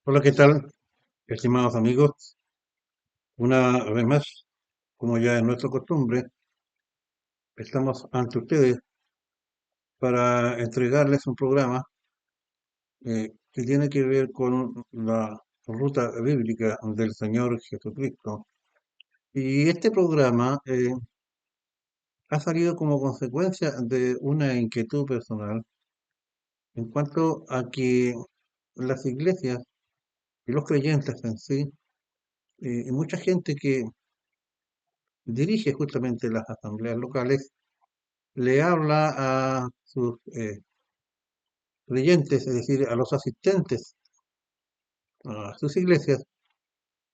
Hola, ¿qué tal, estimados amigos? Una vez más, como ya es nuestra costumbre, estamos ante ustedes para entregarles un programa que tiene que ver con la ruta bíblica del Señor Jesucristo. Y este programa ha salido como consecuencia de una inquietud personal en cuanto a que las iglesias y los creyentes en sí, y mucha gente que dirige justamente las asambleas locales, le habla a sus creyentes, es decir, a los asistentes a sus iglesias,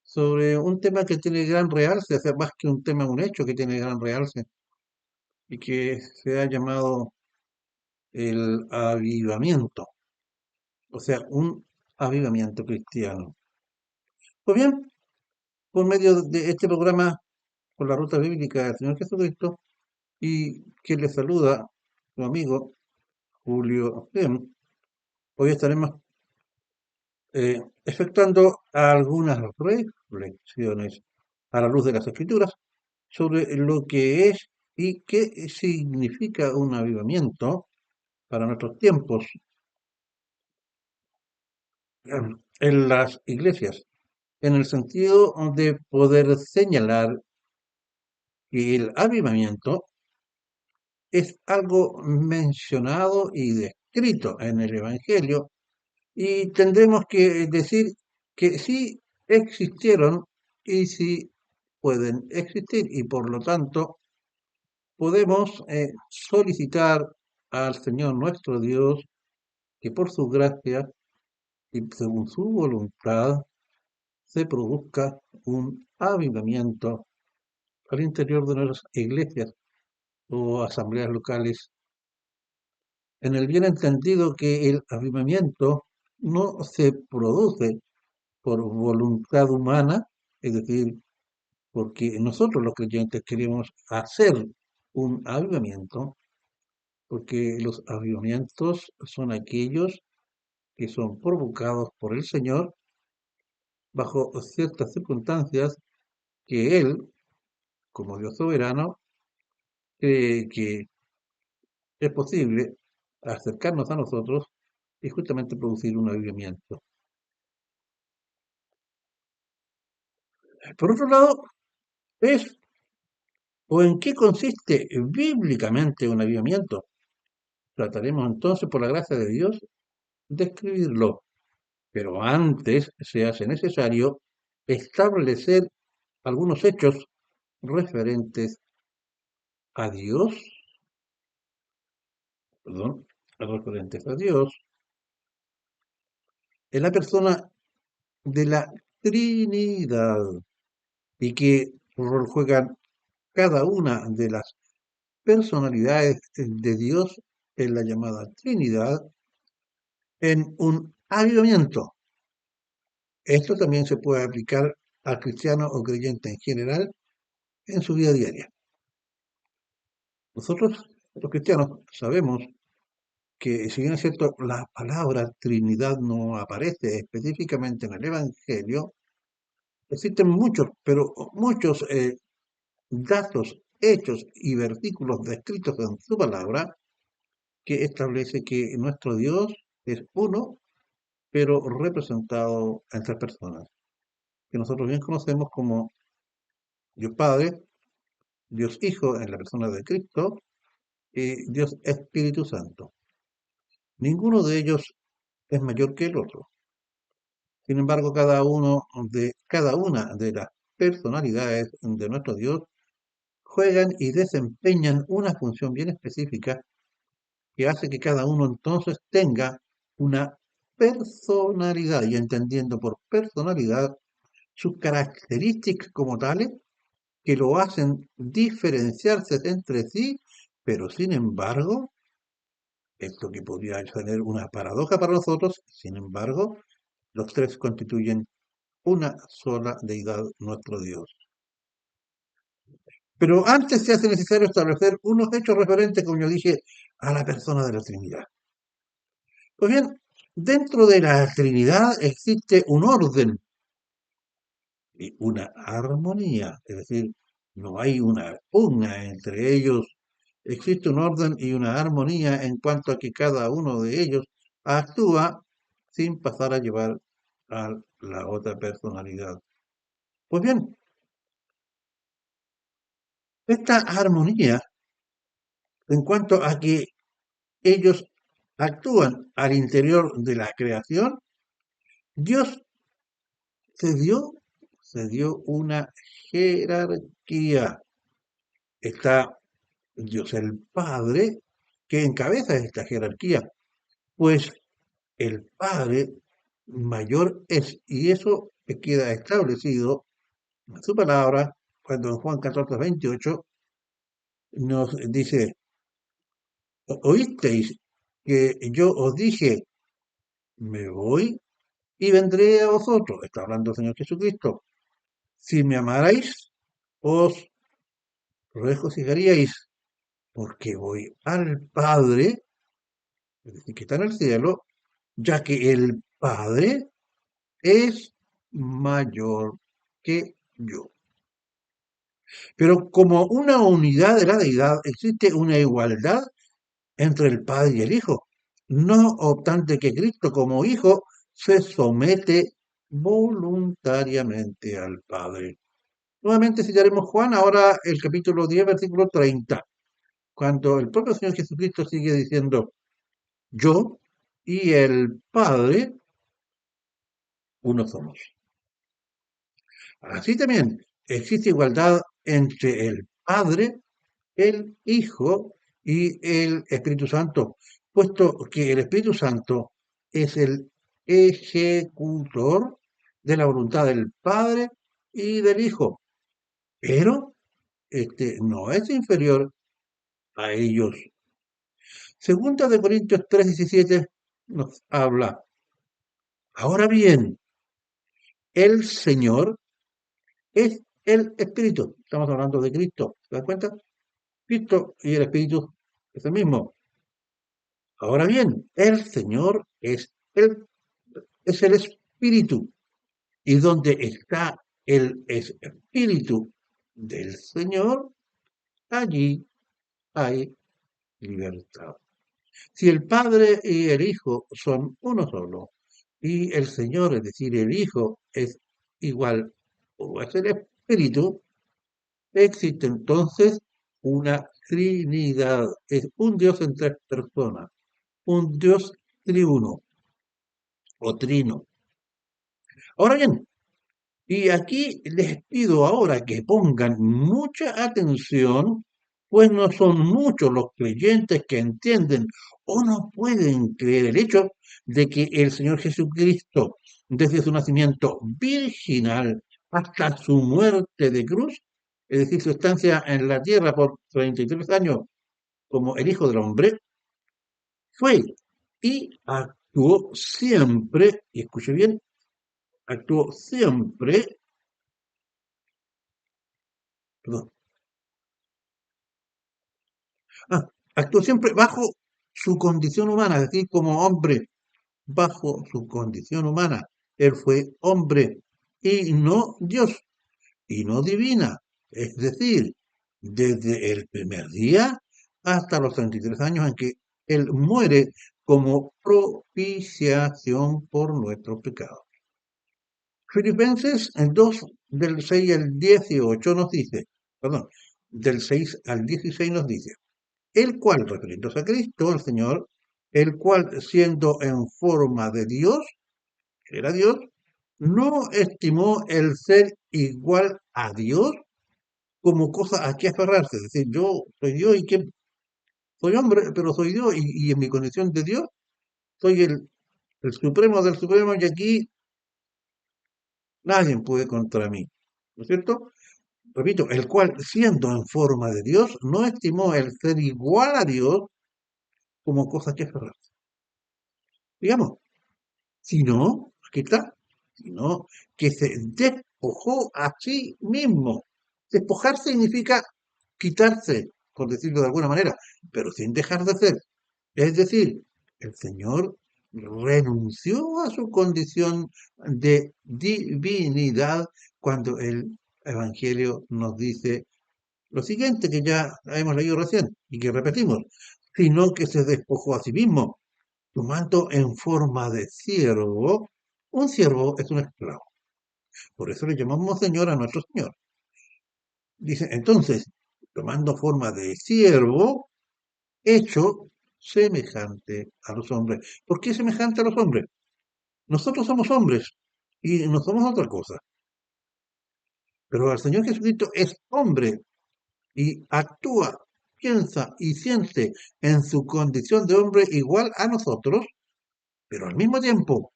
sobre un tema que tiene gran realce, o sea, más que un tema, un hecho que tiene gran realce, y que se ha llamado el avivamiento, o sea, un avivamiento cristiano. Pues bien, por medio de este programa, por la ruta bíblica del Señor Jesucristo, y que le saluda su amigo Julio Dem, hoy estaremos efectuando algunas reflexiones a la luz de las Escrituras sobre lo que es y qué significa un avivamiento para nuestros tiempos en las iglesias, en el sentido de poder señalar que el avivamiento es algo mencionado y descrito en el Evangelio, y tendremos que decir que sí existieron y sí pueden existir, y por lo tanto podemos solicitar al Señor nuestro Dios que por su gracia y según su voluntad se produzca un avivamiento al interior de nuestras iglesias o asambleas locales, en el bien entendido que el avivamiento no se produce por voluntad humana, es decir, porque nosotros los creyentes queremos hacer un avivamiento, porque los avivamientos son aquellos que son provocados por el Señor bajo ciertas circunstancias que Él, como Dios soberano, cree que es posible acercarnos a nosotros y justamente producir un avivamiento. Por otro lado, ¿es o en qué consiste bíblicamente un avivamiento? Trataremos entonces, por la gracia de Dios, de escribirlo, pero antes se hace necesario establecer algunos hechos referentes a Dios, perdón, referentes a Dios, en la persona de la Trinidad, y qué rol juegan cada una de las personalidades de Dios en la llamada Trinidad en un avivamiento. Esto también se puede aplicar al cristiano o creyente en general en su vida diaria. Nosotros, los cristianos, sabemos que, si bien es cierto, la palabra Trinidad no aparece específicamente en el Evangelio, existen muchos, pero muchos datos, hechos y versículos descritos en su palabra que establece que nuestro Dios es uno, pero representado en tres personas, que nosotros bien conocemos como Dios Padre, Dios Hijo en la persona de Cristo y Dios Espíritu Santo. Ninguno de ellos es mayor que el otro. Sin embargo, cada una de las personalidades de nuestro Dios juegan y desempeñan una función bien específica que hace que cada uno entonces tenga una personalidad, y entendiendo por personalidad sus características como tales que lo hacen diferenciarse entre sí, pero sin embargo, esto que podría tener una paradoja para nosotros, sin embargo, los tres constituyen una sola deidad, nuestro Dios. Pero antes se hace necesario establecer unos hechos referentes, como yo dije, a la persona de la Trinidad. Pues bien, Dentro de la Trinidad existe un orden y una armonía, es decir, no hay una pugna entre ellos, existe un orden y una armonía en cuanto a que cada uno de ellos actúa sin pasar a llevar a la otra personalidad. Pues bien, esta armonía, en cuanto a que ellos actúan al interior de la creación, Dios se dio, se dio una jerarquía. Está Dios el Padre, que encabeza esta jerarquía, pues el Padre mayor es, y eso queda establecido en su palabra, cuando en Juan 14:28 nos dice, oísteis que yo os dije, me voy y vendré a vosotros, está hablando el Señor Jesucristo, si me amarais, os regocijaríais, porque voy al Padre, es decir, que está en el cielo, ya que el Padre es mayor que yo. Pero como una unidad de la deidad, existe una igualdad entre el Padre y el Hijo. No obstante que Cristo como Hijo se somete voluntariamente al Padre. Nuevamente citaremos Juan, ahora el capítulo 10, versículo 30, cuando el propio Señor Jesucristo sigue diciendo, yo y el Padre, uno somos. Así también existe igualdad entre el Padre, el Hijo y el Espíritu Santo, puesto que el Espíritu Santo es el ejecutor de la voluntad del Padre y del Hijo, pero este no es inferior a ellos. Segunda de Corintios 3:17 nos habla, ahora bien, el Señor es el Espíritu. Estamos hablando de Cristo. ¿Te das cuenta? Cristo y el Espíritu es el mismo. Ahora bien, el Señor es el Espíritu. Y donde está el Espíritu del Señor, allí hay libertad. Si el Padre y el Hijo son uno solo, y el Señor, es decir, el Hijo, es igual o es el Espíritu, existe entonces una Trinidad, es un Dios en tres personas, un Dios triuno o trino. Ahora bien, y aquí les pido ahora que pongan mucha atención, pues no son muchos los creyentes que entienden o no pueden creer el hecho de que el Señor Jesucristo, desde su nacimiento virginal hasta su muerte de cruz, es decir, su estancia en la tierra por 33 años como el Hijo del Hombre, fue y actuó siempre, y escuche bien, actuó siempre, perdón, actuó siempre bajo su condición humana, es decir, como hombre, bajo su condición humana. Él fue hombre y no Dios, y no divina. Es decir, desde el primer día hasta los 33 años en que Él muere como propiciación por nuestros pecados. Filipenses 2, del 6 al 18 nos dice, perdón, del 6 al 16 nos dice, el cual, refiriéndose a Cristo, el Señor, el cual siendo en forma de Dios, era Dios, no estimó el ser igual a Dios como cosa a que aferrarse. Es decir, yo soy Dios y que soy hombre, pero soy Dios y en mi condición de Dios soy el supremo del supremo y aquí nadie puede contra mí. ¿No es cierto? Repito, el cual siendo en forma de Dios no estimó el ser igual a Dios como cosa a que aferrarse. Digamos, sino, aquí está, sino que se despojó a sí mismo. Despojar significa quitarse, por decirlo de alguna manera, pero sin dejar de ser. Es decir, el Señor renunció a su condición de divinidad cuando el Evangelio nos dice lo siguiente que ya hemos leído recién y que repetimos, sino que se despojó a sí mismo, tomando en forma de siervo. Un siervo es un esclavo, por eso le llamamos Señor a nuestro Señor. Dice, entonces, tomando forma de siervo, hecho semejante a los hombres. ¿Por qué semejante a los hombres? Nosotros somos hombres y no somos otra cosa. Pero el Señor Jesucristo es hombre y actúa, piensa y siente en su condición de hombre igual a nosotros, pero al mismo tiempo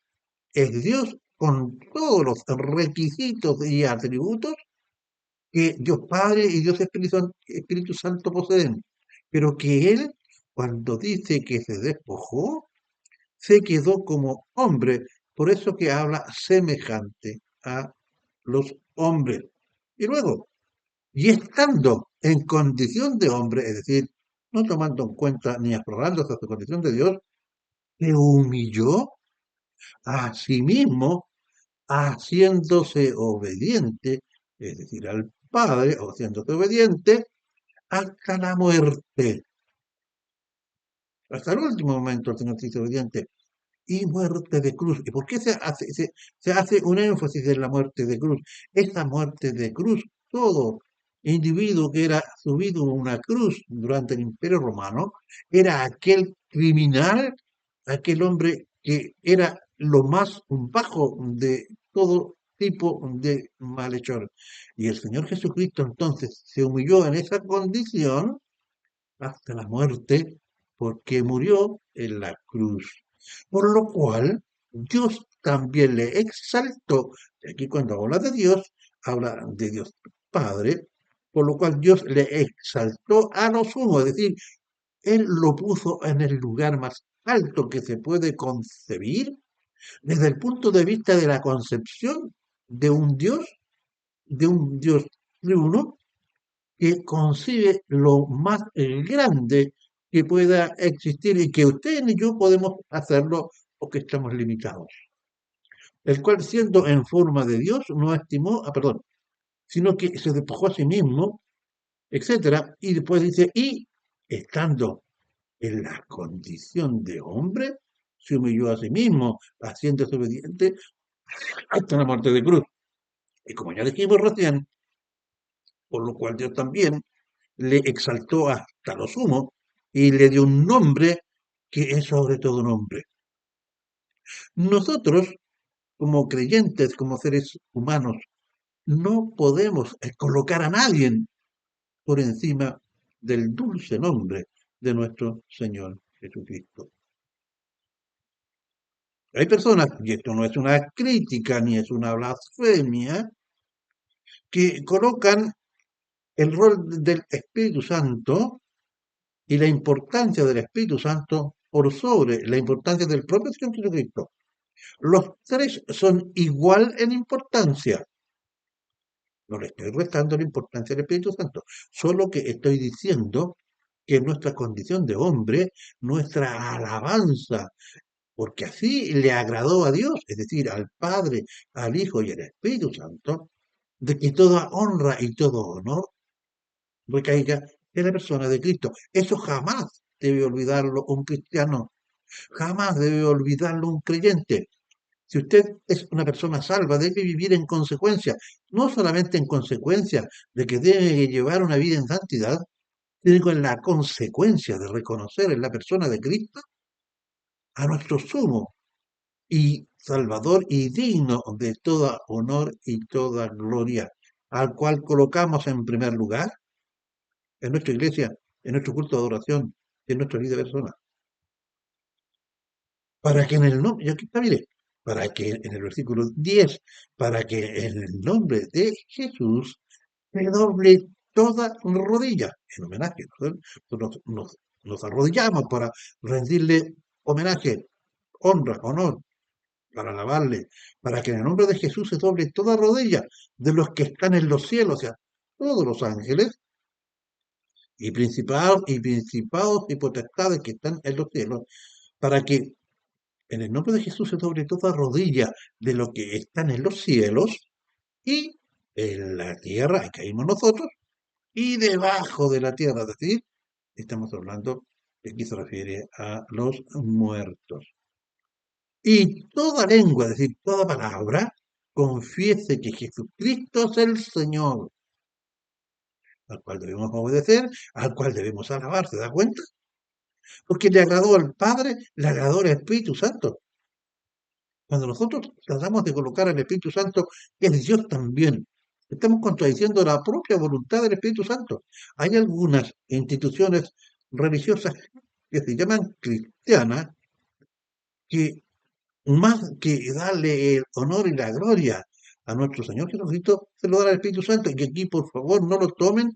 es Dios con todos los requisitos y atributos que Dios Padre y Dios Espíritu Santo poseen, pero que Él, cuando dice que se despojó, se quedó como hombre, por eso que habla semejante a los hombres. Y luego, y estando en condición de hombre, es decir, no tomando en cuenta ni aflorándose a su condición de Dios, se humilló a sí mismo, haciéndose obediente, es decir, al Padre, o haciéndose obediente, hasta la muerte. Hasta el último momento el Señor se hizo obediente y muerte de cruz. ¿Y por qué se hace un énfasis en la muerte de cruz? Esa muerte de cruz, todo individuo que era subido a una cruz durante el Imperio Romano, era aquel criminal, aquel hombre que era lo más bajo de todo tipo de malhechor. Y el Señor Jesucristo entonces se humilló en esa condición hasta la muerte, porque murió en la cruz. Por lo cual, Dios también le exaltó. Aquí cuando habla de Dios, habla de Dios Padre, por lo cual Dios le exaltó a lo sumo, es decir, Él lo puso en el lugar más alto que se puede concebir desde el punto de vista de la concepción de un Dios triuno, que concibe lo más grande que pueda existir y que usted ni yo podemos hacerlo porque estamos limitados. El cual, siendo en forma de Dios, no estimó, perdón, sino que se despojó a sí mismo, etcétera, y después dice, y estando en la condición de hombre, se humilló a sí mismo, haciéndose obediente hasta la muerte de cruz. Y como ya dijimos recién, por lo cual Dios también le exaltó hasta lo sumo y le dio un nombre que es sobre todo nombre. Nosotros, como creyentes, como seres humanos, no podemos colocar a nadie por encima del dulce nombre de nuestro Señor Jesucristo. Hay personas, y esto no es una crítica ni es una blasfemia, que colocan el rol del Espíritu Santo y la importancia del Espíritu Santo por sobre la importancia del propio Señor Jesucristo. Los tres son igual en importancia. No le estoy restando la importancia al Espíritu Santo, solo que estoy diciendo que nuestra condición de hombre, nuestra alabanza, porque así le agradó a Dios, es decir, al Padre, al Hijo y al Espíritu Santo, de que toda honra y todo honor recaiga en la persona de Cristo. Eso jamás debe olvidarlo un cristiano, jamás debe olvidarlo un creyente. Si usted es una persona salva, debe vivir en consecuencia, no solamente en consecuencia de que debe llevar una vida en santidad, sino con la consecuencia de reconocer en la persona de Cristo a nuestro sumo y Salvador y digno de toda honor y toda gloria, al cual colocamos en primer lugar en nuestra iglesia, en nuestro culto de adoración, en nuestra vida personal. Para que en el nombre, y aquí está, mire, para que en el versículo 10, para que en el nombre de Jesús se doble toda rodilla, en homenaje. Nos arrodillamos para rendirle homenaje, honra, honor, para alabarle, para que en el nombre de Jesús se doble toda rodilla de los que están en los cielos, o sea, todos los ángeles y principados y potestades que están en los cielos, para que en el nombre de Jesús se doble toda rodilla de lo que están en los cielos y en la tierra, ahí caímos nosotros, y debajo de la tierra, es decir, estamos hablando de que se refiere a los muertos. Y toda lengua, es decir, toda palabra, confiese que Jesucristo es el Señor, al cual debemos obedecer, al cual debemos alabar, ¿se da cuenta? Porque le agradó al Padre, le agradó al Espíritu Santo. Cuando nosotros tratamos de colocar al Espíritu Santo, que es Dios también, estamos contradiciendo la propia voluntad del Espíritu Santo. Hay algunas instituciones religiosas que se llaman cristianas que más que darle el honor y la gloria a nuestro Señor Jesucristo, se lo da al Espíritu Santo. Y aquí, por favor, no lo tomen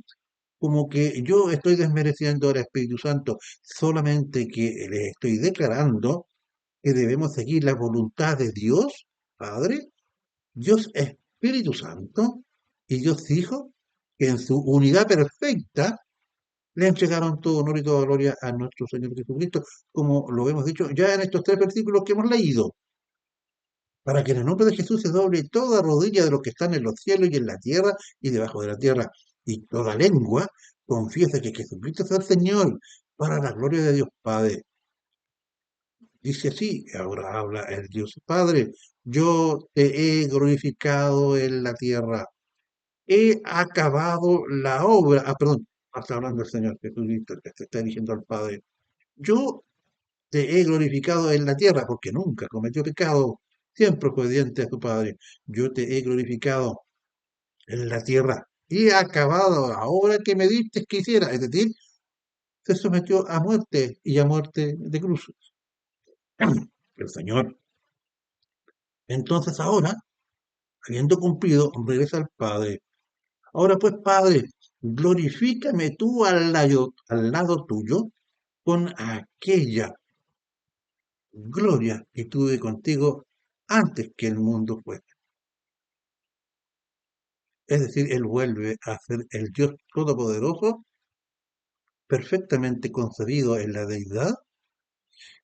como que yo estoy desmereciendo al Espíritu Santo, solamente que le estoy declarando que debemos seguir la voluntad de Dios, Padre, Dios Espíritu Santo y Dios Hijo, que en su unidad perfecta le entregaron todo honor y toda gloria a nuestro Señor Jesucristo, como lo hemos dicho ya en estos tres versículos que hemos leído, para que en el nombre de Jesús se doble toda rodilla de los que están en los cielos y en la tierra y debajo de la tierra, y toda lengua confiese que Jesucristo es el Señor, para la gloria de Dios Padre. Dice así, ahora habla el Dios Padre, yo te he glorificado en la tierra, he acabado la obra, perdón, está hablando el Señor Jesucristo, que se está dirigiendo al Padre, yo te he glorificado en la tierra, porque nunca cometió pecado, siempre obediente a su Padre, yo te he glorificado en la tierra, he acabado la obra que me diste que hiciera, es decir, se sometió a muerte y a muerte de cruz. El Señor, entonces ahora, habiendo cumplido, regresa al Padre. Ahora pues, Padre, glorifícame tú al lado tuyo con aquella gloria que tuve contigo antes que el mundo fuese. Es decir, Él vuelve a ser el Dios Todopoderoso, perfectamente concebido en la deidad,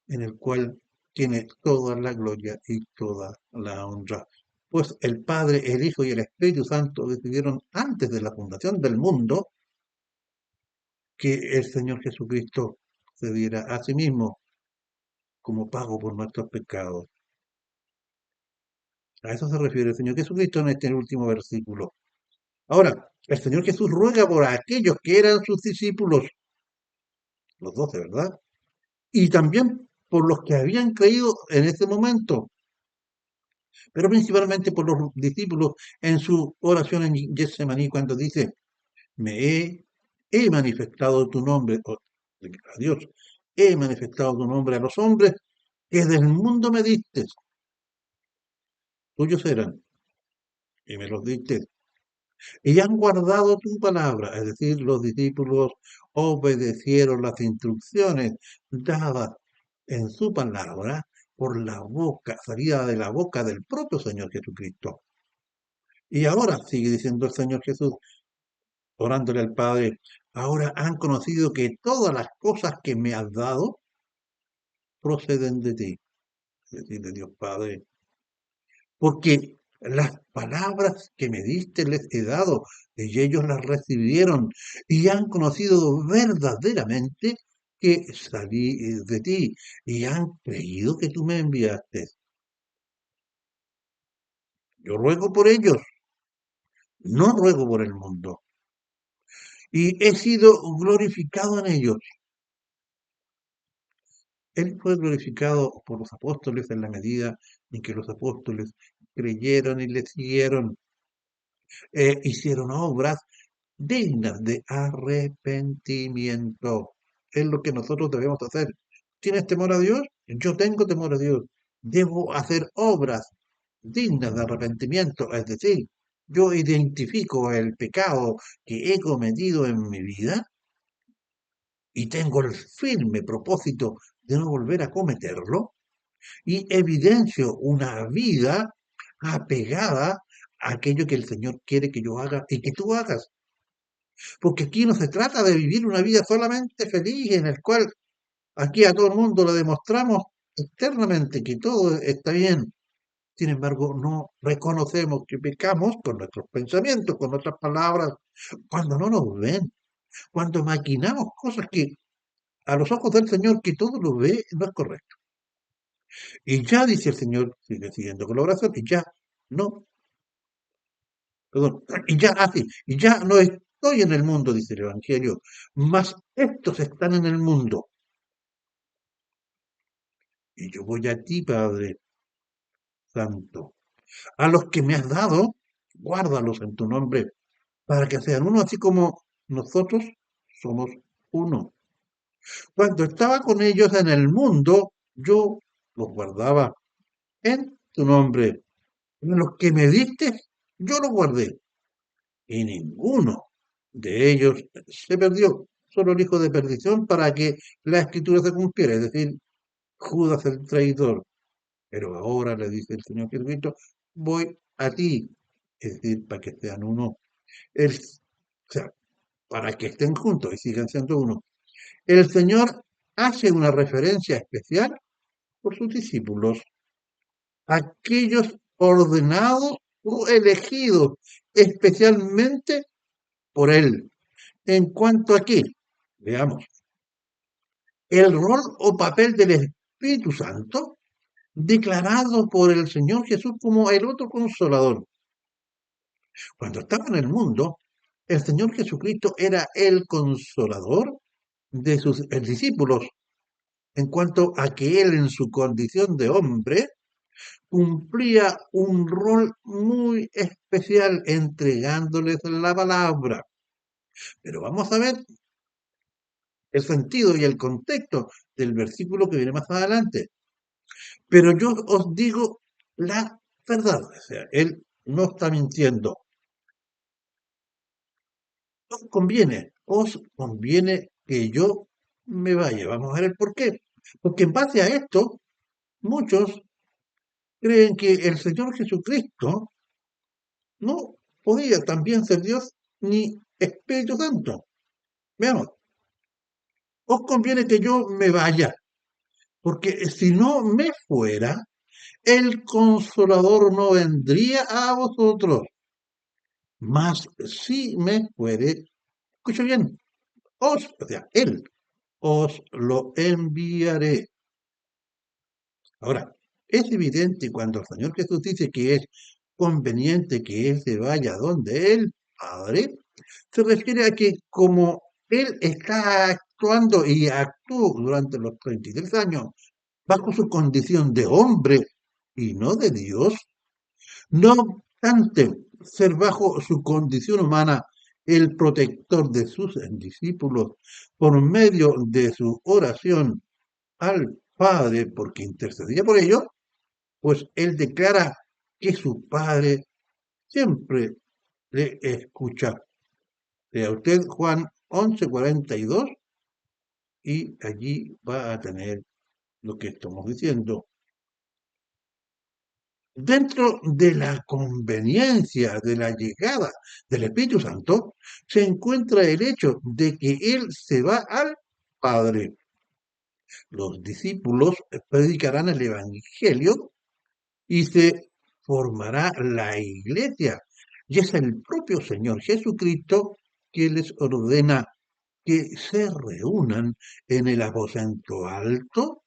en el cual tiene toda la gloria y toda la honra. Pues el Padre, el Hijo y el Espíritu Santo decidieron antes de la fundación del mundo que el Señor Jesucristo se diera a sí mismo como pago por nuestros pecados. A eso se refiere el Señor Jesucristo en este último versículo. Ahora, el Señor Jesús ruega por aquellos que eran sus discípulos, los 12, ¿verdad? Y también por los que habían creído en ese momento, pero principalmente por los discípulos en su oración en Getsemaní cuando dice, he manifestado tu nombre, a Dios, he manifestado tu nombre a los hombres que del mundo me diste, tuyos eran, y me los diste, y han guardado tu palabra, es decir, los discípulos obedecieron las instrucciones dadas en su palabra por la boca, salida de la boca del propio Señor Jesucristo. Y ahora sigue diciendo el Señor Jesús, orándole al Padre, ahora han conocido que todas las cosas que me has dado proceden de ti, es decir, de Dios Padre, porque las palabras que me diste les he dado, y ellos las recibieron, y han conocido verdaderamente que salí de ti, y han creído que tú me enviaste. Yo ruego por ellos, no ruego por el mundo, y he sido glorificado en ellos. Él fue glorificado por los apóstoles en la medida en que los apóstoles creyeron y le siguieron, hicieron obras dignas de arrepentimiento. Es lo que nosotros debemos hacer. ¿Tienes temor a Dios? Yo tengo temor a Dios. Debo hacer obras dignas de arrepentimiento, es decir, yo identifico el pecado que he cometido en mi vida y tengo el firme propósito de no volver a cometerlo y evidencio una vida apegada a aquello que el Señor quiere que yo haga y que tú hagas. Porque aquí no se trata de vivir una vida solamente feliz en el cual aquí a todo el mundo le demostramos externamente que todo está bien. Sin embargo, no reconocemos que pecamos con nuestros pensamientos, con nuestras palabras, cuando no nos ven, cuando maquinamos cosas que a los ojos del Señor, que todo lo ve, no es correcto. Y ya dice el Señor, sigue siguiendo con la oración, y ya no, perdón, y ya así, y ya no estoy en el mundo, dice el Evangelio, mas estos están en el mundo, y yo voy a ti, Padre Santo. A los que me has dado, guárdalos en tu nombre, para que sean uno, así como nosotros somos uno. Cuando estaba con ellos en el mundo, yo los guardaba en tu nombre. En los que me diste, yo los guardé. Y ninguno de ellos se perdió. Solo el hijo de perdición para que la escritura se cumpliera. Es decir, Judas el traidor. Pero ahora le dice el Señor Jesucristo, voy a ti. Es decir, para que sean uno. O sea, para que estén juntos y sigan siendo uno. El Señor hace una referencia especial por sus discípulos, aquellos ordenados o elegidos especialmente por Él. En cuanto a qué, veamos, el rol o papel del Espíritu Santo declarado por el Señor Jesús como el otro consolador. Cuando estaba en el mundo, el Señor Jesucristo era el consolador de sus discípulos, en cuanto a que Él en su condición de hombre cumplía un rol muy especial entregándoles la palabra. Pero vamos a ver el sentido y el contexto del versículo que viene más adelante. Pero yo os digo la verdad. O sea, él no está mintiendo. Os conviene que yo me vaya. Vamos a ver el por qué. Porque en base a esto, muchos creen que el Señor Jesucristo no podía también ser Dios ni Espíritu Santo. Veamos, os conviene que yo me vaya, porque si no me fuera, el Consolador no vendría a vosotros. Mas si me fuere, escucha bien, o sea, Él os lo enviaré. Ahora, es evidente cuando el Señor Jesús dice que es conveniente que Él se vaya donde el Padre, se refiere a que como Él está actuando y actuó durante los 33 años bajo su condición de hombre y no de Dios, no obstante ser bajo su condición humana el protector de sus discípulos por medio de su oración al Padre, porque intercedía por ellos, pues él declara que su Padre siempre le escucha. Lea usted Juan 11:42 y allí va a tener lo que estamos diciendo. Dentro de la conveniencia de la llegada del Espíritu Santo se encuentra el hecho de que Él se va al Padre. Los discípulos predicarán el Evangelio y se formará la iglesia. Y es el propio Señor Jesucristo que les ordena que se reúnan en el aposento alto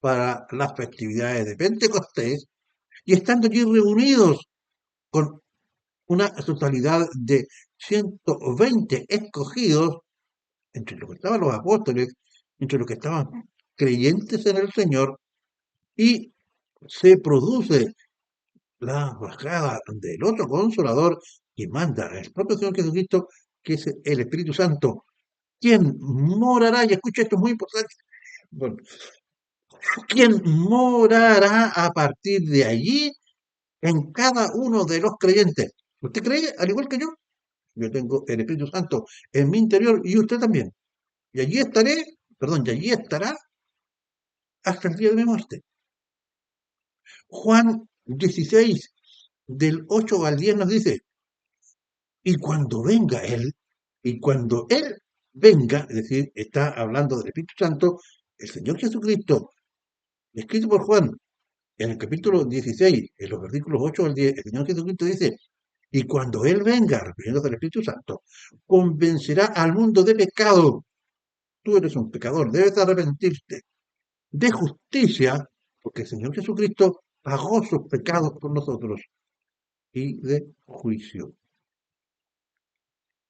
para las festividades de Pentecostés y estando allí reunidos con una totalidad de 120 escogidos, entre los que estaban los apóstoles, entre los que estaban creyentes en el Señor, y se produce la bajada del otro consolador que manda el propio Señor Jesucristo, que es el Espíritu Santo, quien morará, y escucha esto es muy importante, bueno, quien morará a partir de allí en cada uno de los creyentes. ¿Usted cree, al igual que yo? Yo tengo el Espíritu Santo en mi interior y usted también. Y allí estaré, perdón, y allí estará hasta el día de mi muerte. Juan 16, del 8 al 10 nos dice, y cuando venga Él, y cuando Él venga, es decir, está hablando del Espíritu Santo, el Señor Jesucristo, escrito por Juan, en el capítulo 16, en los versículos 8 al 10, el Señor Jesucristo dice, y cuando Él venga, refiriéndose al Espíritu Santo, convencerá al mundo de pecado. Tú eres un pecador, debes arrepentirte. De justicia, porque el Señor Jesucristo pagó sus pecados por nosotros. Y de juicio.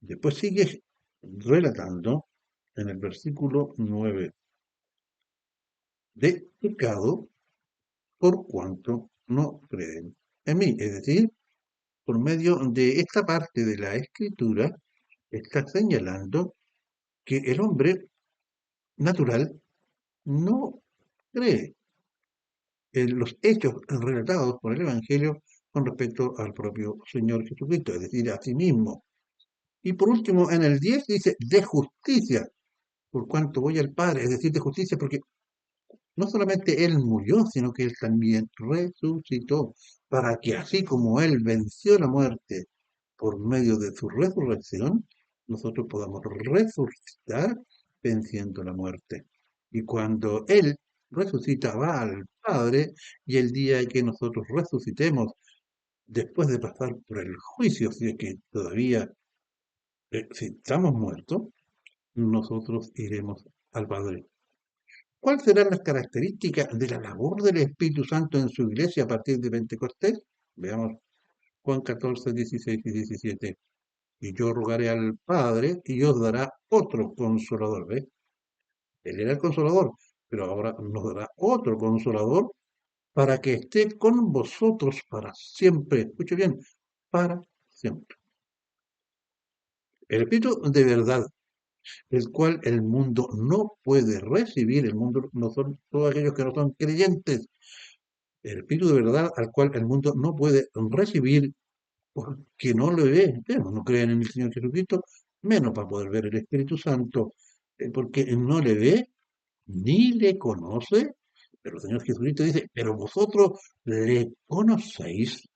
Después sigue relatando en el versículo 9, de pecado por cuanto no creen en mí. Es decir, por medio de esta parte de la escritura, está señalando que el hombre natural no cree en los hechos relatados por el Evangelio con respecto al propio Señor Jesucristo, es decir, a sí mismo. Y por último, en el 10 dice, de justicia, por cuanto voy al Padre, es decir, de justicia, porque no solamente Él murió, sino que Él también resucitó, para que así como Él venció la muerte por medio de su resurrección, nosotros podamos resucitar venciendo la muerte. Y cuando Él resucita, va al Padre, y el día que nosotros resucitemos, después de pasar por el juicio, si es que todavía, si estamos muertos, nosotros iremos al Padre. ¿Cuáles serán las características de la labor del Espíritu Santo en su iglesia a partir de Pentecostés? Veamos Juan 14, 16 y 17. Y yo rogaré al Padre y os dará otro consolador. ¿Ves? Él era el consolador, pero ahora nos dará otro consolador para que esté con vosotros para siempre. Escuche bien, para siempre. El Espíritu de verdad, el cual el mundo no puede recibir, el mundo no son todos aquellos que no son creyentes, el Espíritu de verdad al cual el mundo no puede recibir porque no lo ve. Bueno, no creen en el Señor Jesucristo, menos para poder ver el Espíritu Santo, porque no le ve ni le conoce. Pero el Señor Jesucristo dice, pero vosotros le conocéis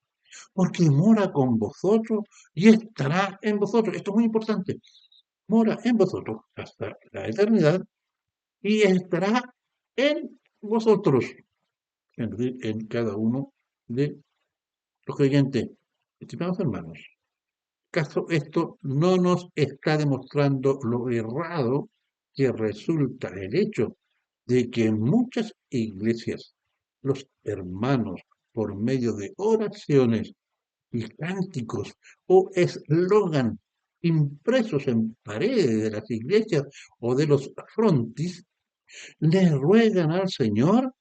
porque mora con vosotros y estará en vosotros. Esto es muy importante. Mora en vosotros hasta la eternidad y estará en vosotros, es decir, en cada uno de los creyentes. Estimados hermanos, ¿acaso esto no nos está demostrando lo errado que resulta el hecho de que en muchas iglesias los hermanos, por medio de oraciones y cánticos o eslogan impresos en paredes de las iglesias o de los frontis, le ruegan al Señor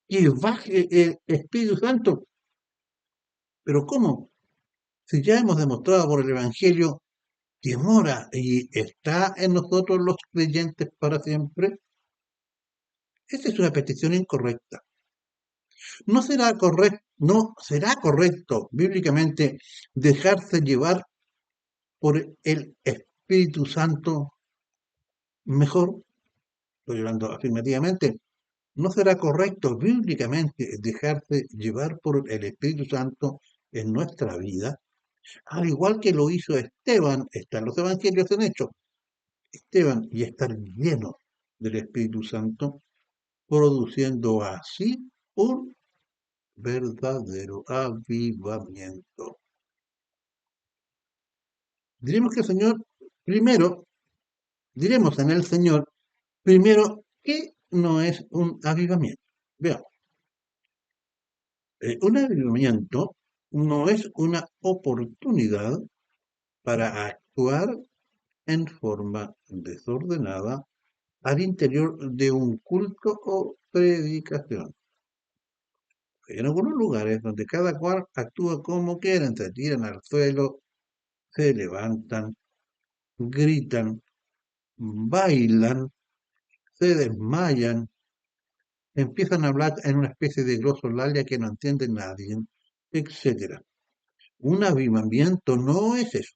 que baje el Espíritu Santo? Pero ¿cómo? Si ya hemos demostrado por el Evangelio que mora y está en nosotros los creyentes para siempre, esa es una petición incorrecta. No será correcto bíblicamente dejarse llevar por el Espíritu Santo mejor, estoy hablando afirmativamente, no será correcto bíblicamente dejarse llevar por el Espíritu Santo en nuestra vida, al igual que lo hizo Esteban, están los evangelios en Hechos, Esteban, y estar lleno del Espíritu Santo, produciendo así un verdadero avivamiento. Diremos que el Señor, primero, diremos en el Señor, primero, que no es un avivamiento. Veamos, un avivamiento no es una oportunidad para actuar en forma desordenada al interior de un culto o predicación. En algunos lugares donde cada cual actúa como quieren, se tiran al suelo, se levantan, gritan, bailan, se desmayan, empiezan a hablar en una especie de glosolalia que no entiende nadie, etcétera. Un avivamiento no es eso.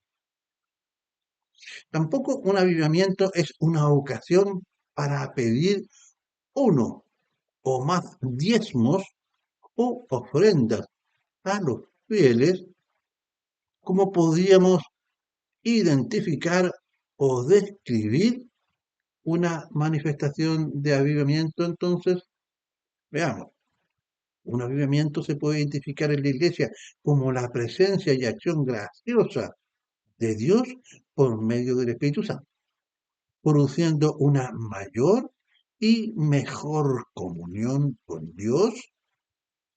Tampoco un avivamiento es una ocasión para pedir uno o más diezmos o ofrendas a los fieles, como podríamos identificar o describir una manifestación de avivamiento. Entonces, veamos. Un avivamiento se puede identificar en la iglesia como la presencia y acción graciosa de Dios por medio del Espíritu Santo, produciendo una mayor y mejor comunión con Dios,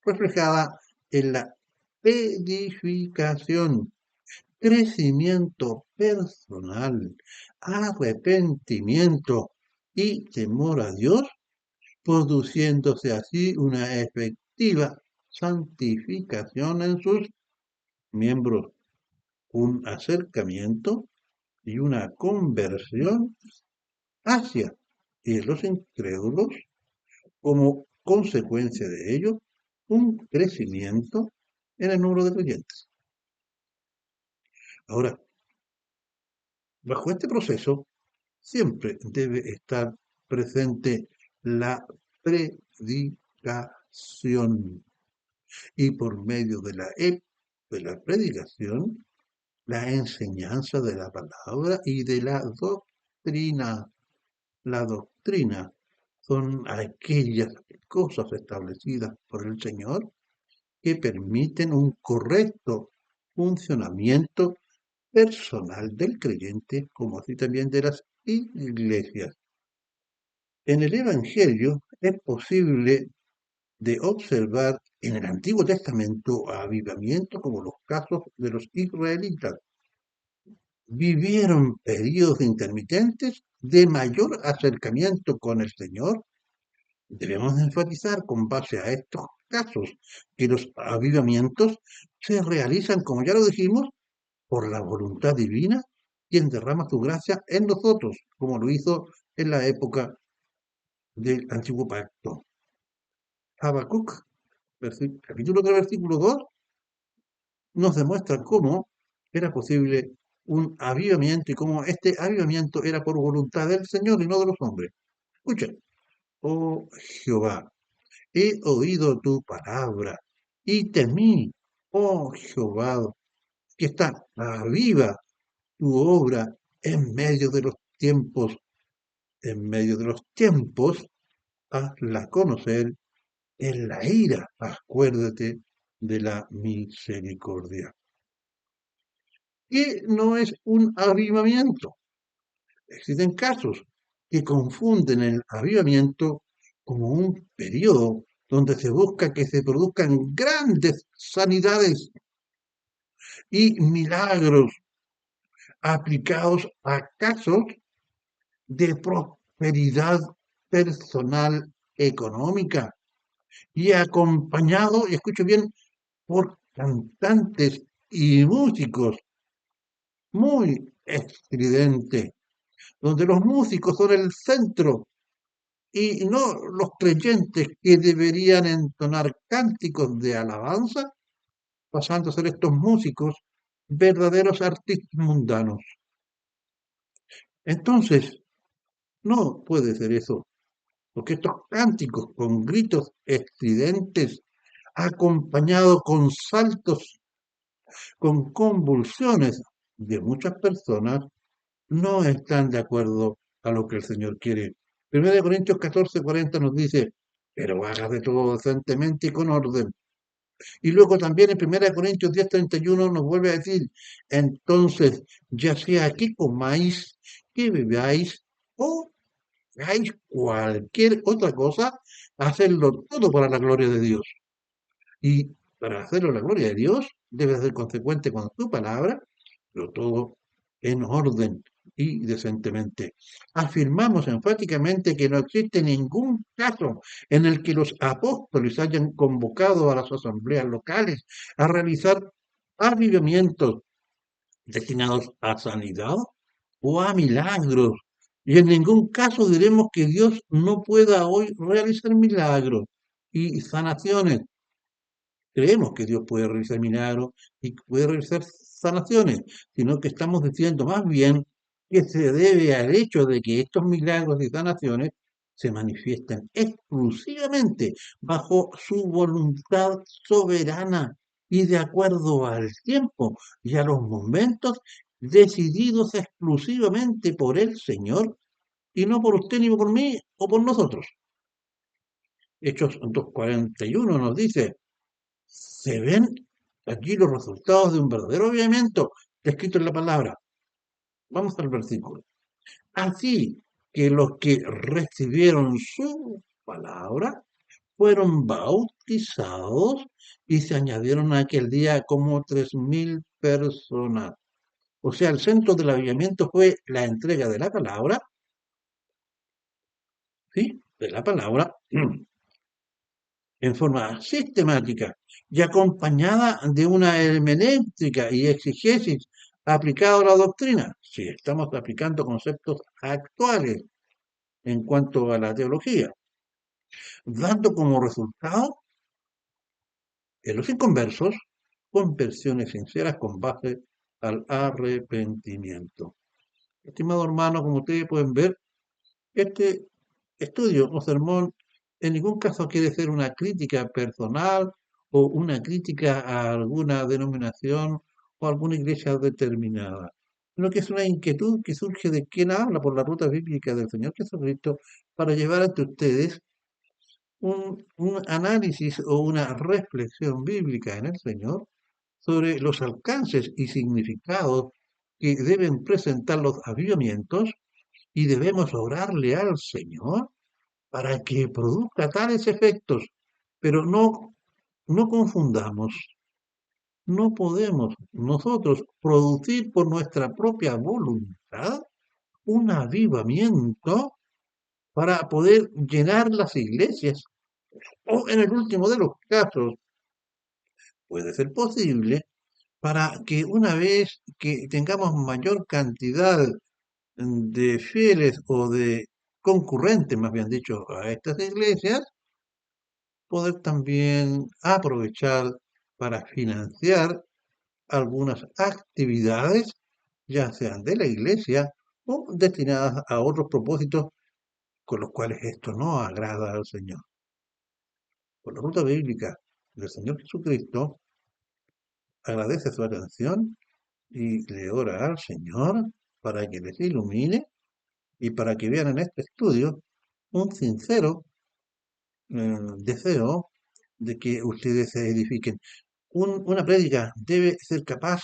reflejada en la edificación, crecimiento personal, arrepentimiento y temor a Dios, produciéndose así una efectiva santificación en sus miembros, un acercamiento y una conversión hacia y los incrédulos, como consecuencia de ello, un crecimiento en el número de creyentes. Ahora, bajo este proceso, siempre debe estar presente la predicación y por medio de la predicación, la enseñanza de la palabra y de la doctrina. La doctrina son aquellas cosas establecidas por el Señor que permiten un correcto funcionamiento personal del creyente, como así también de las iglesias. En el Evangelio es posible de observar en el Antiguo Testamento avivamientos como los casos de los israelitas. Vivieron periodos intermitentes de mayor acercamiento con el Señor. Debemos enfatizar con base a estos casos que los avivamientos se realizan, como ya lo dijimos, por la voluntad divina, quien derrama su gracia en nosotros, como lo hizo en la época del Antiguo Pacto. Habacuc, capítulo 3, versículo 2, nos demuestra cómo era posible un avivamiento y cómo este avivamiento era por voluntad del Señor y no de los hombres. Escuchen, oh Jehová, he oído tu palabra y temí, oh Jehová, que está viva tu obra en medio de los tiempos, en medio de los tiempos, hazla conocer en la ira, acuérdate de la misericordia. Que no es un avivamiento. Existen casos que confunden el avivamiento como un periodo donde se busca que se produzcan grandes sanidades y milagros aplicados a casos de prosperidad personal económica y acompañado, y escucho bien, por cantantes y músicos muy estridentes, donde los músicos son el centro y no los creyentes que deberían entonar cánticos de alabanza, pasando a ser estos músicos verdaderos artistas mundanos. Entonces, no puede ser eso, porque estos cánticos con gritos estridentes, acompañados con saltos, con convulsiones de muchas personas, no están de acuerdo a lo que el Señor quiere. 1 Corintios 14:40 nos dice, pero hágase todo decentemente y con orden. Y luego también en 1 Corintios 10:31 nos vuelve a decir, entonces, ya sea que comáis, que bebáis o hagáis cualquier otra cosa, hacedlo todo para la gloria de Dios. Y para hacerlo a la gloria de Dios, debe ser consecuente con su palabra, pero todo en orden y decentemente. Afirmamos enfáticamente que no existe ningún caso en el que los apóstoles hayan convocado a las asambleas locales a realizar avivamientos destinados a sanidad o a milagros. Y en ningún caso diremos que Dios no pueda hoy realizar milagros y sanaciones. Creemos que Dios puede realizar milagros y puede realizar sanaciones, sino que estamos diciendo más bien que se debe al hecho de que estos milagros y sanaciones se manifiestan exclusivamente bajo su voluntad soberana y de acuerdo al tiempo y a los momentos decididos exclusivamente por el Señor y no por usted ni por mí o por nosotros. Hechos 2:41 nos dice, se ven aquí los resultados de un verdadero avivamiento descrito en la palabra. Vamos al versículo. Así que los que recibieron su palabra fueron bautizados y se añadieron aquel día como 3.000 personas. O sea, el centro del avivamiento fue la entrega de la palabra, ¿sí? De la palabra, en forma sistemática y acompañada de una hermenéutica y exegesis aplicada a la doctrina. Si estamos aplicando conceptos actuales en cuanto a la teología, dando como resultado en los inconversos conversiones sinceras con base al arrepentimiento. Estimado hermano, como ustedes pueden ver, este estudio o sermón en ningún caso quiere ser una crítica personal o una crítica a alguna denominación o alguna iglesia determinada, sino que es una inquietud que surge de quien habla por la ruta bíblica del Señor Jesucristo para llevar ante ustedes un análisis o una reflexión bíblica en el Señor sobre los alcances y significados que deben presentar los avivamientos y debemos orarle al Señor para que produzca tales efectos. Pero no confundamos, no podemos nosotros producir por nuestra propia voluntad un avivamiento para poder llenar las iglesias. O en el último de los casos, puede ser posible para que una vez que tengamos mayor cantidad de fieles o de concurrentes, más bien dicho, a estas iglesias, poder también aprovechar para financiar algunas actividades, ya sean de la iglesia o destinadas a otros propósitos con los cuales esto no agrada al Señor. Por la ruta bíblica del Señor Jesucristo, agradece su atención y le ora al Señor para que les ilumine y para que vean en este estudio un sincero deseo de que ustedes se edifiquen. Una prédica debe ser capaz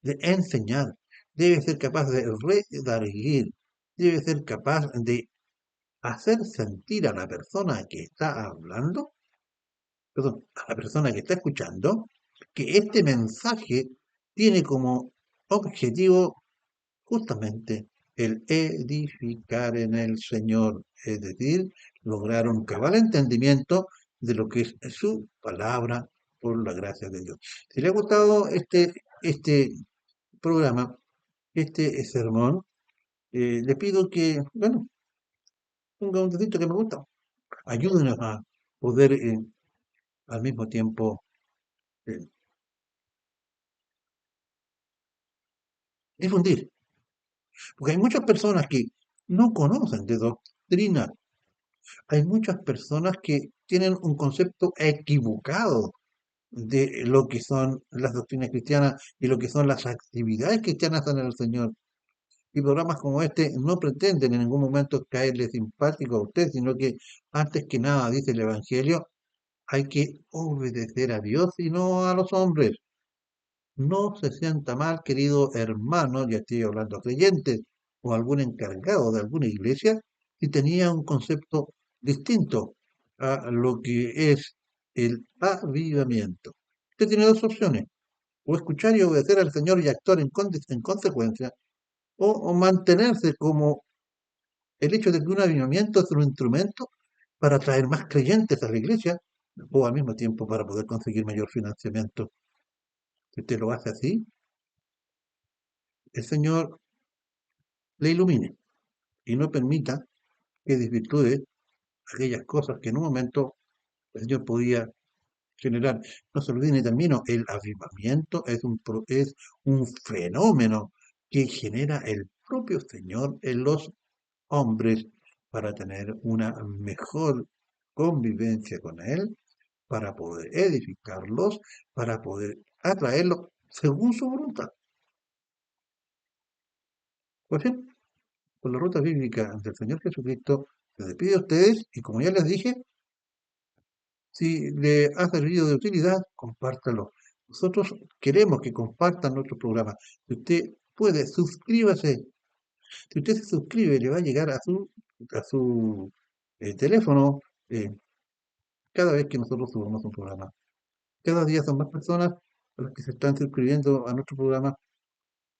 de enseñar, debe ser capaz de redarguir, debe ser capaz de hacer sentir a la persona que está hablando, perdón, a la persona que está escuchando, que este mensaje tiene como objetivo justamente el edificar en el Señor, es decir, lograr un cabal entendimiento de lo que es su palabra por la gracia de Dios. Si le ha gustado este programa, este sermón, le pido que, bueno, ponga un dedito que me gusta, ayúdenos a poder al mismo tiempo eh, difundir, porque hay muchas personas que no conocen de doctrina. Hay muchas personas que tienen un concepto equivocado de lo que son las doctrinas cristianas y lo que son las actividades cristianas en el Señor. Y programas como este no pretenden en ningún momento caerle simpático a usted, sino que antes que nada, dice el Evangelio, hay que obedecer a Dios y no a los hombres. No se sienta mal, querido hermano, ya estoy hablando a creyentes o algún encargado de alguna iglesia, si tenía un concepto distinto a lo que es el avivamiento. Usted tiene dos opciones, o escuchar y obedecer al Señor y actuar en consecuencia, o mantenerse como el hecho de que un avivamiento es un instrumento para atraer más creyentes a la iglesia, o al mismo tiempo para poder conseguir mayor financiamiento. Si usted lo hace así, el Señor le ilumine y no permita que desvirtúe aquellas cosas que en un momento el Señor podía generar. No se olviden, y termino, el avivamiento es un fenómeno que genera el propio Señor en los hombres para tener una mejor convivencia con Él, para poder edificarlos, para poder atraerlos según su voluntad. Pues bien, por la ruta bíblica del Señor Jesucristo, les despido a ustedes y como ya les dije, Si le ha servido de utilidad, compártalo. Nosotros queremos que compartan nuestro programa. Si usted puede, suscríbase. Si usted se suscribe, le va a llegar a su teléfono eh, cada vez que nosotros subamos un programa. Cada día son más personas las que se están suscribiendo a nuestro programa.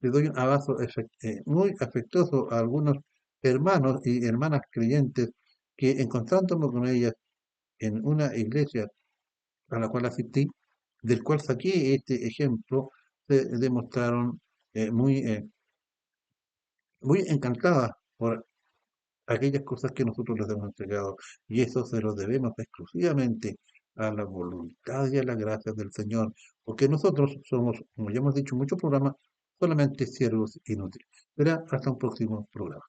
Le doy un abrazo muy afectuoso a algunos hermanos y hermanas creyentes que encontrándome con ellas en una iglesia a la cual asistí, del cual saqué este ejemplo, se demostraron muy encantadas por aquellas cosas que nosotros les hemos entregado. Y eso se lo debemos exclusivamente a la voluntad y a la gracia del Señor, porque nosotros somos, como ya hemos dicho en muchos programas, solamente siervos inútiles. Será hasta un próximo programa.